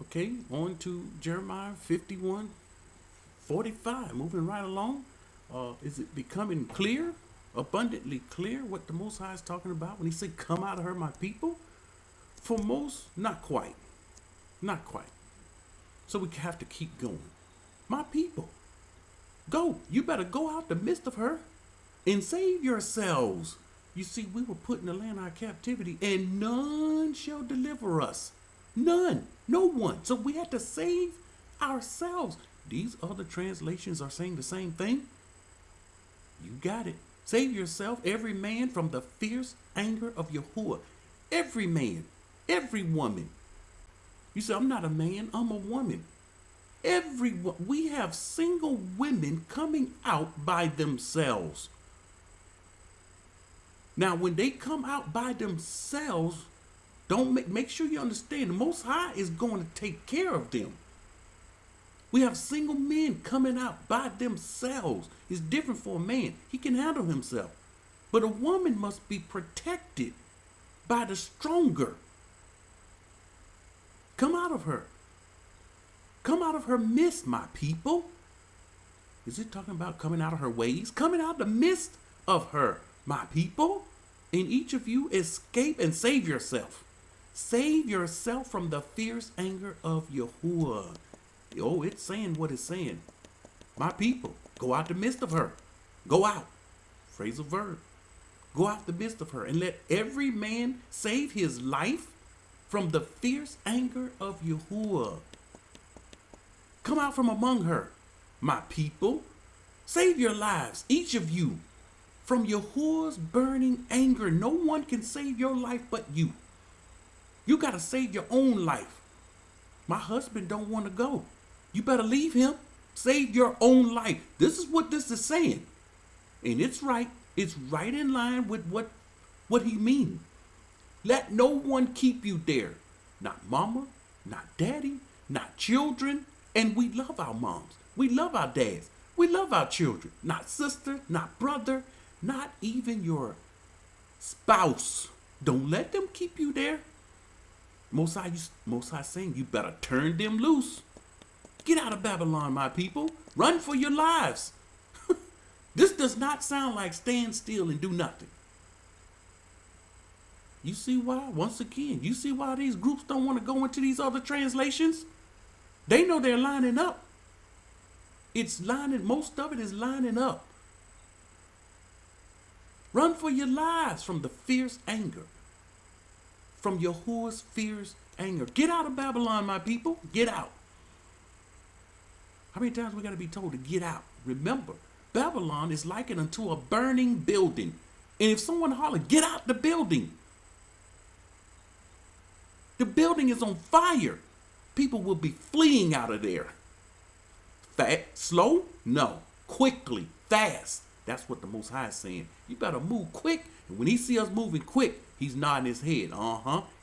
Okay, on to Jeremiah 51:45. Moving right along. Is it becoming clear, abundantly clear, what the Most High is talking about when he said, "Come out of her, my people"? For most, not quite. Not quite. So we have to keep going. My people, go. You better go out the midst of her and save yourselves. You see, we were put in the land of our captivity, and none shall deliver us. None. No one. So we had to save ourselves. These other translations are saying the same thing. You got it. Save yourself, every man, from the fierce anger of Yahuah. Every man, every woman. You say, I'm not a man, I'm a woman. We have single women coming out by themselves. Now, when they come out by themselves, make sure you understand the Most High is going to take care of them. We have single men coming out by themselves. It's different for a man. He can handle himself. But a woman must be protected by the stronger. Come out of her. Come out of her midst, my people. Is it talking about coming out of her ways? Coming out of the midst of her, my people. And each of you escape and save yourself. Save yourself from the fierce anger of Yahuah. Oh, it's saying what it's saying. My people, go out the midst of her. Go out. Phrasal verb. Go out the midst of her and let every man save his life from the fierce anger of Yahuah. Come out from among her, my people. Save your lives, each of you, from Yahuah's burning anger. No one can save your life but you. You got to save your own life. My husband don't want to go. You better leave him. Save your own life. This is what this is saying. And it's right. It's right in line with what he means. Let no one keep you there. Not mama, not daddy, not children. And we love our moms. We love our dads. We love our children. Not sister, not brother, not even your spouse. Don't let them keep you there. Most High saying you better turn them loose. Get out of Babylon, my people. Run for your lives. This does not sound like stand still and do nothing. You see why? Once again, you see why these groups don't want to go into these other translations? They know they're lining up. Most of it is lining up. Run for your lives from the fierce anger. From Yahuah's fierce anger. Get out of Babylon, my people. Get out. How many times we got to be told to get out? Remember, Babylon is likened unto a burning building. And if someone holler, get out the building. The building is on fire. People will be fleeing out of there. Slow? No. Quickly. Fast. That's what the Most High is saying. You better move quick. And when he see us moving quick, he's nodding his head.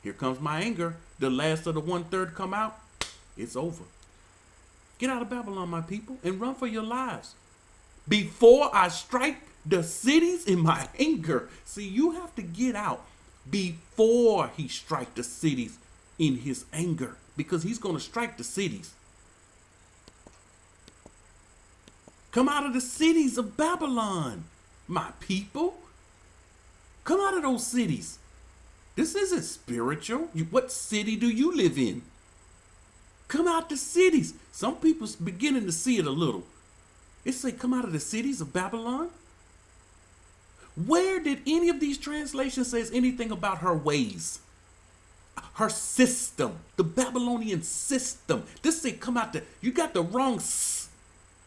Here comes my anger. The last of the 1/3 come out. It's over. Get out of Babylon, my people, and run for your lives. Before I strike the cities in my anger. See, you have to get out before he strike the cities in his anger. Because he's going to strike the cities. Come out of the cities of Babylon, my people. Come out of those cities. This isn't spiritual. What city do you live in? Come out the cities. Some people's beginning to see it a little. It say come out of the cities of Babylon. Where did any of these translations says anything about her ways? Her system, the Babylonian system. This say come out you got the wrong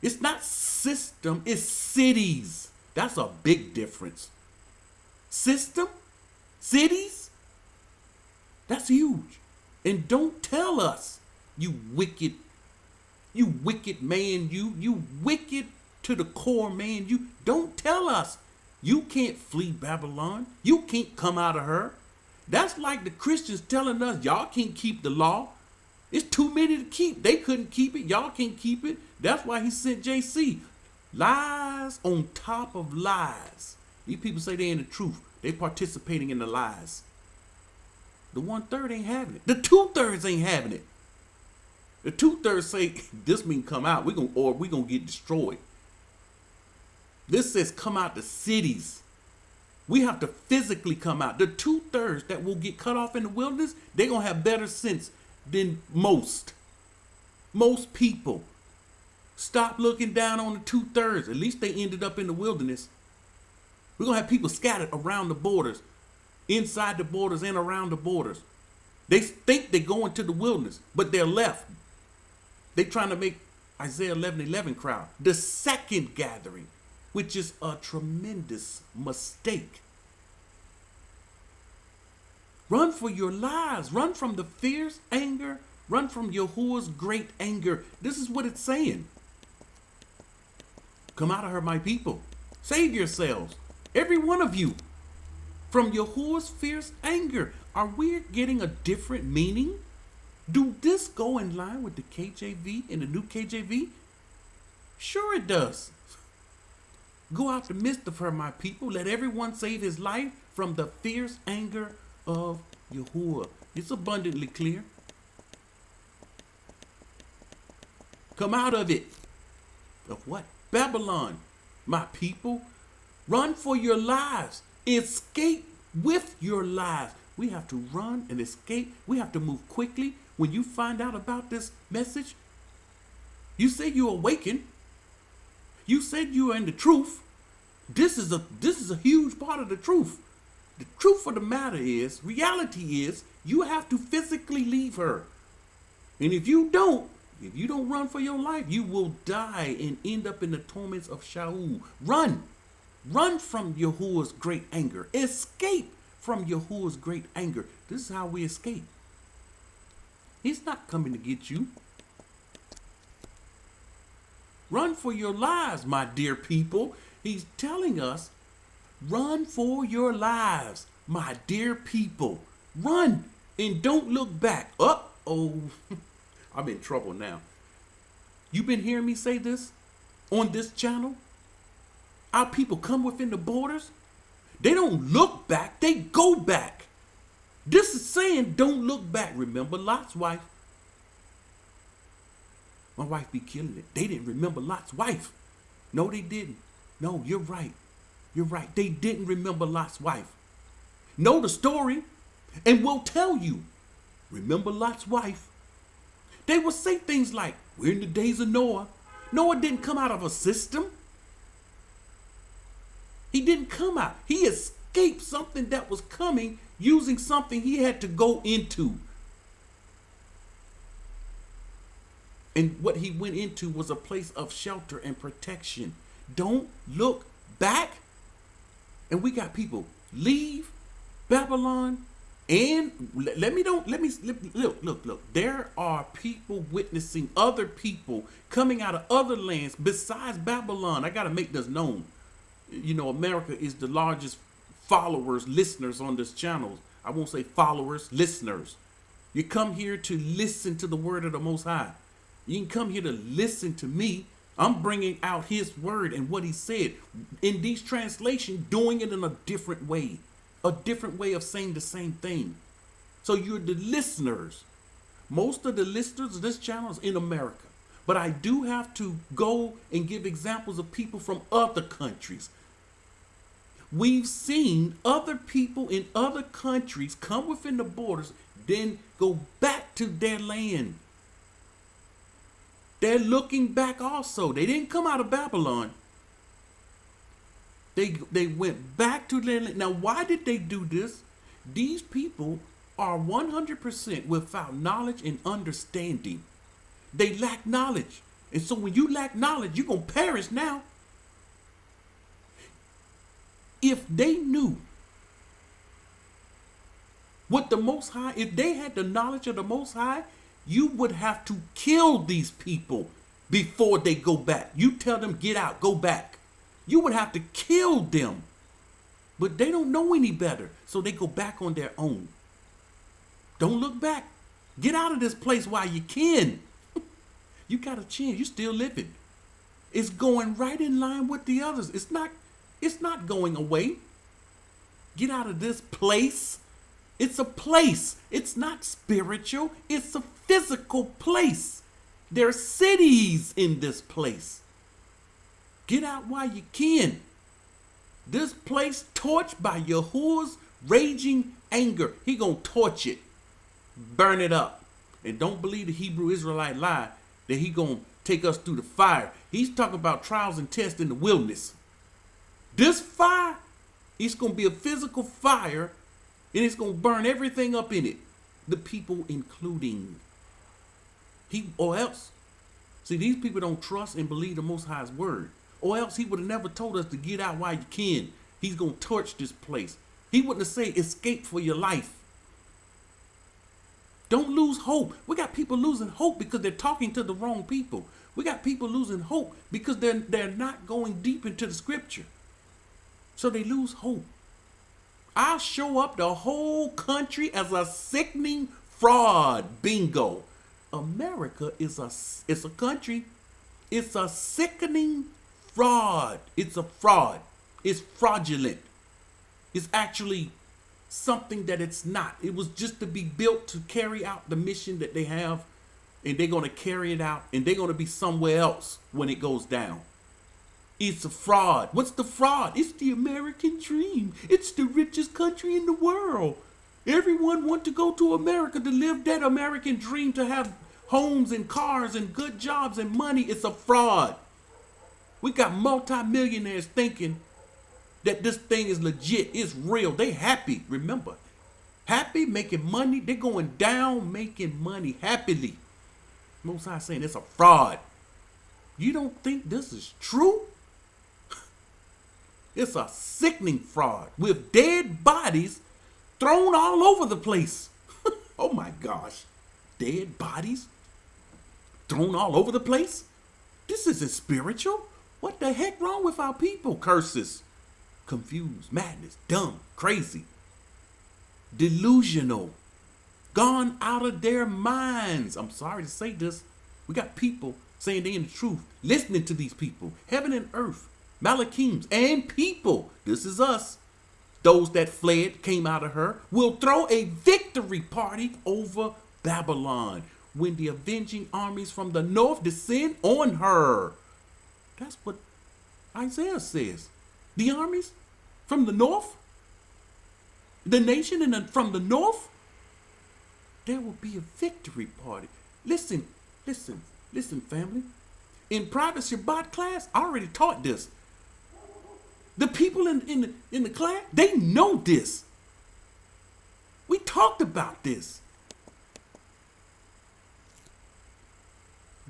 it's not system, it's cities. That's a big difference. System, cities, that's huge. And don't tell us, you wicked man, you wicked to the core, man. You don't tell us you can't flee Babylon. You can't come out of her. That's like the Christians telling us y'all can't keep the law. It's too many to keep. They couldn't keep it. Y'all can't keep it. That's why he sent JC. Lies on top of lies. These people say they in the truth. They participating in the lies. The 1/3 ain't having it. The 2/3 ain't having it. The 2/3 say this mean come out. We gonna get destroyed. This says come out the cities. We have to physically come out. The 2/3 that will get cut off in the wilderness, they're gonna have better sense than most. Most people. Stop looking down on the 2/3. At least they ended up in the wilderness. We're gonna have people scattered around the borders, inside the borders and around the borders. They think they're going to the wilderness, but they're left. They're trying to make Isaiah 11:11 crowd the second gathering, which is a tremendous mistake. Run for your lives. Run from the fierce anger. Run from Yahuah's great anger. This is what it's saying. Come out of her, my people. Save yourselves. Every one of you. From Yahuah's fierce anger. Are we getting a different meaning? Do this go in line with the KJV and the new KJV? Sure it does. Go out the midst of her, my people. Let everyone save his life from the fierce anger of Yahuah. It's abundantly clear. Come out of it. Of what? Babylon, my people. Run for your lives. Escape with your lives. We have to run and escape. We have to move quickly. When you find out about this message, you say you awaken. You said you are in the truth. This is a huge part of the truth. The truth of the matter is, reality is, you have to physically leave her. And if you don't run for your life, you will die and end up in the torments of Sheol. Run. Run from Yahuah's great anger. Escape from Yahuah's great anger. This is how we escape. He's not coming to get you. Run for your lives, my dear people. He's telling us, run for your lives, my dear people. Run and don't look back. Uh-oh. I'm in trouble now. You've been hearing me say this on this channel? Our people come within the borders. They don't look back. They go back. This is saying don't look back. Remember Lot's wife. My wife be killing it. They didn't remember Lot's wife. No, they didn't. No, you're right. You're right. They didn't remember Lot's wife. Know the story and we'll tell you. Remember Lot's wife. They will say things like, we're in the days of Noah. Noah didn't come out of a system. He didn't come out. He escaped something that was coming using something he had to go into. And what he went into was a place of shelter and protection. Don't look back. And we got people leave Babylon. And look. There are people witnessing other people coming out of other lands besides Babylon. I got to make this known. You know, America is the largest followers, listeners on this channel. I won't say followers, listeners. You come here to listen to the word of the Most High. You can come here to listen to me. I'm bringing out his word and what he said. In these translations, doing it in a different way. A different way of saying the same thing. So you're the listeners. Most of the listeners of this channel is in America. But I do have to go and give examples of people from other countries. We've seen other people in other countries come within the borders, then go back to their land. They're looking back also. They didn't come out of Babylon. They went back to their land. Now, why did they do this? These people are 100% without knowledge and understanding. They lack knowledge. And so when you lack knowledge, you're going to perish now. If they knew what the Most High, if they had the knowledge of the Most High, you would have to kill these people before they go back. You tell them, get out, go back. You would have to kill them. But they don't know any better. So they go back on their own. Don't look back. Get out of this place while you can. You got a chance. You're still living. It's going right in line with the others. It's not going away. Get out of this place. It's a place. It's not spiritual. It's a physical place. There's cities in this place. Get out while you can. This place torched by Yahuah's raging anger. He gonna torch it, burn it up. And don't believe the Hebrew Israelite lie that he gonna take us through the fire. He's talking about trials and tests in the wilderness. This fire, it's gonna be a physical fire, and it's gonna burn everything up in it. The people including. Or else, see, these people don't trust and believe the Most High's word. Or else he would have never told us to get out while you can. He's going to torch this place. He wouldn't have said escape for your life. Don't lose hope. We got people losing hope because they're talking to the wrong people. We got people losing hope because they're not going deep into the scripture. So they lose hope. I'll show up the whole country as a sickening fraud. Bingo. America is a country. It's a sickening fraud. It's a fraud. It's fraudulent. It's actually something that it's not. It was just to be built to carry out the mission that they have, and they're going to carry it out, and they're going to be somewhere else when it goes down. It's a fraud. What's the fraud? It's the American dream. It's the richest country in the world. Everyone wants to go to America to live that American dream, to have homes and cars and good jobs and money. It's a fraud. We got multimillionaires thinking that this thing is legit. It's real. They happy. Remember, happy, making money. They're going down making money happily. Most High saying it's a fraud. You don't think this is true? It's a sickening fraud with dead bodies thrown all over the place. Oh my gosh. Dead bodies thrown all over the place? This isn't spiritual. What the heck wrong with our people? Curses, confused, madness, dumb, crazy, delusional, gone out of their minds. I'm sorry to say this. We got people saying they're in the truth, listening to these people, heaven and earth, Malachims, and people. This is us. Those that fled, came out of her, will throw a victory party over Babylon when the avenging armies from the north descend on her. That's what Isaiah says. The armies from the north, the nation from the north, there will be a victory party. Listen, family. In private Shabbat class, I already taught this. The people in the class, they know this. We talked about this.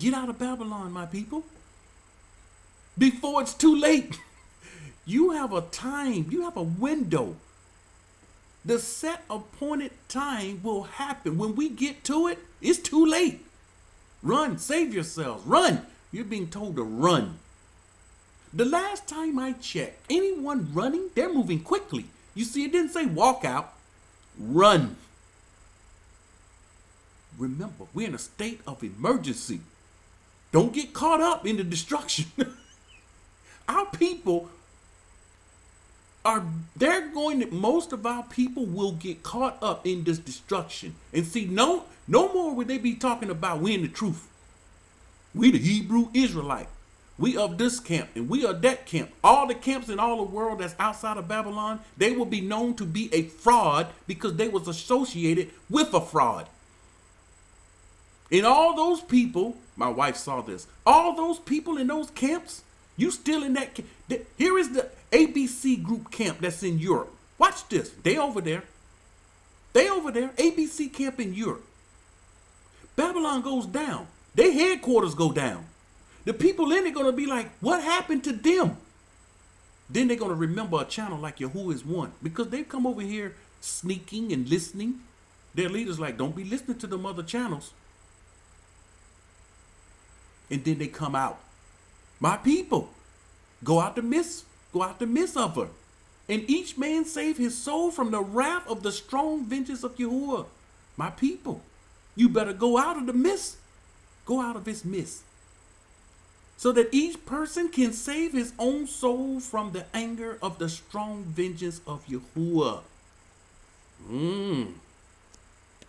Get out of Babylon, my people, before it's too late. You have a time, you have a window. The set appointed time will happen. When we get to it, it's too late. Run, save yourselves, run. You're being told to run. The last time I checked, anyone running, they're moving quickly. You see, it didn't say walk out, run. Remember, we're in a state of emergency. Don't get caught up in the destruction. Our people most of our people will get caught up in this destruction. And see, no more would they be talking about we in the truth. We the Hebrew Israelite. We of this camp and we of that camp. All the camps in all the world that's outside of Babylon, they will be known to be a fraud because they was associated with a fraud. And all those people, my wife saw this, all those people in those camps, you still in that camp. Here is the ABC group camp that's in Europe. Watch this. They over there. ABC camp in Europe. Babylon goes down. Their headquarters go down. The people in it going to be like, what happened to them? Then they're going to remember a channel like Yahuah is one, because they've come over here sneaking and listening. Their leaders like, don't be listening to them other channels. And then they come out. My people, go out the midst of her. And each man save his soul from the wrath of the strong vengeance of Yahuah. My people, you better go out of the midst. Go out of his midst. So that each person can save his own soul from the anger of the strong vengeance of Yahuah.